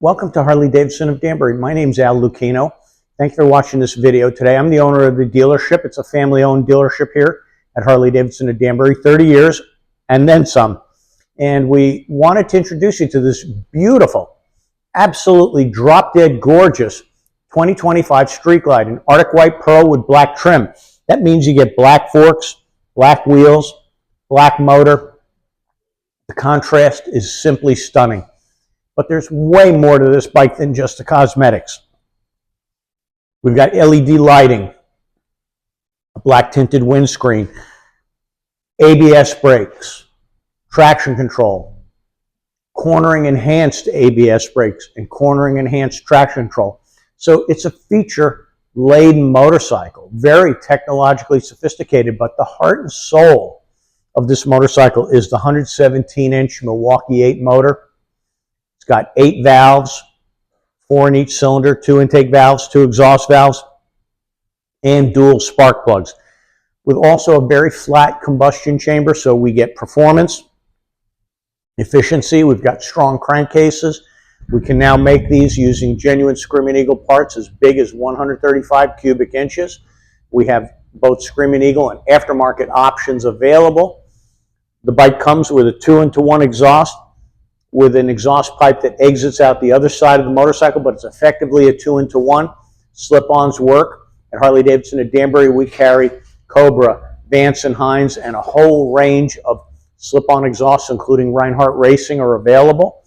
Welcome to Harley-Davidson of Danbury. My name's Al Lucchino. Thank you for watching this video today. I'm the owner of the dealership. It's a family-owned dealership here at Harley-Davidson of Danbury, 30 years and then some. And we wanted to introduce you to this beautiful, absolutely drop-dead gorgeous 2025 Street Glide, an Arctic White Pearl with black trim. That means you get black forks, black wheels, black motor. The contrast is simply stunning. But there's way more to this bike than just the cosmetics. We've got LED lighting, a black tinted windscreen, ABS brakes, traction control, cornering enhanced ABS brakes, and cornering enhanced traction control. So it's a feature-laden motorcycle, very technologically sophisticated, but the heart and soul of this motorcycle is the 117-inch Milwaukee 8 motor. It's got 8 valves, 4 in each cylinder, 2 intake valves, 2 exhaust valves, and dual spark plugs, with also a very flat combustion chamber, so we get performance, efficiency. We've got strong crankcases. We can now make these using genuine Screaming Eagle parts as big as 135 cubic inches. We have both Screaming Eagle and aftermarket options available. The bike comes with a 2-into-1 exhaust, with an exhaust pipe that exits out the other side of the motorcycle, but it's effectively a 2-into-1. Slip-ons work. At Harley-Davidson at Danbury, we carry Cobra, Vance and Hines, and a whole range of slip-on exhausts, including Reinhardt Racing, are available.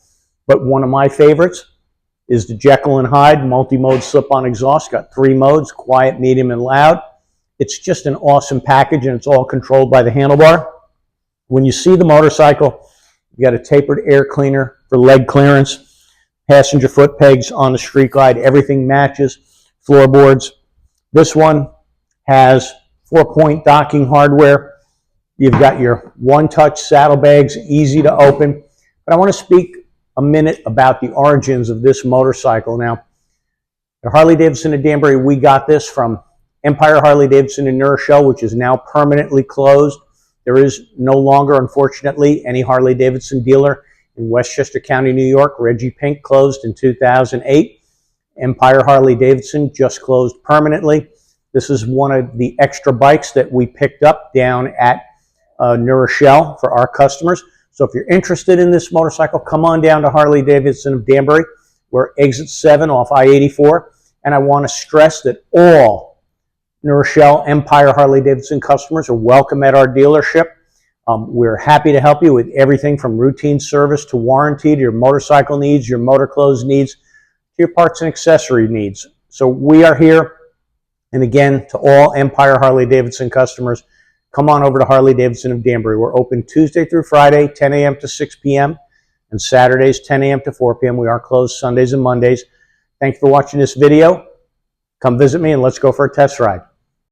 But one of my favorites is the Jekyll and Hyde multi-mode slip-on exhaust. Got 3 modes, quiet, medium, and loud. It's just an awesome package, and it's all controlled by the handlebar. When you see the motorcycle, you got a tapered air cleaner for leg clearance, passenger foot pegs on the Street Glide, everything matches, floorboards. This one has 4-point docking hardware. You've got your one-touch saddlebags, easy to open. But I want to speak a minute about the origins of this motorcycle. Now, at Harley-Davidson at Danbury, we got this from Empire Harley-Davidson in Rochelle, which is now permanently closed. There is no longer, unfortunately, any Harley-Davidson dealer in Westchester County, New York. Reggie Pink closed in 2008. Empire Harley-Davidson just closed permanently. This is one of the extra bikes that we picked up down at New Rochelle for our customers. So if you're interested in this motorcycle, come on down to Harley-Davidson of Danbury. We're exit 7 off I-84. And I want to stress that all New Rochelle Empire Harley-Davidson customers are welcome at our dealership. We're happy to help you with everything from routine service to warranty, to your motorcycle needs, your motor clothes needs, to your parts and accessory needs. So we are here. And again, to all Empire Harley-Davidson customers, come on over to Harley-Davidson of Danbury. We're open Tuesday through Friday, 10 a.m. to 6 p.m., and Saturdays, 10 a.m. to 4 p.m. We are closed Sundays and Mondays. Thanks for watching this video. Come visit me and let's go for a test ride.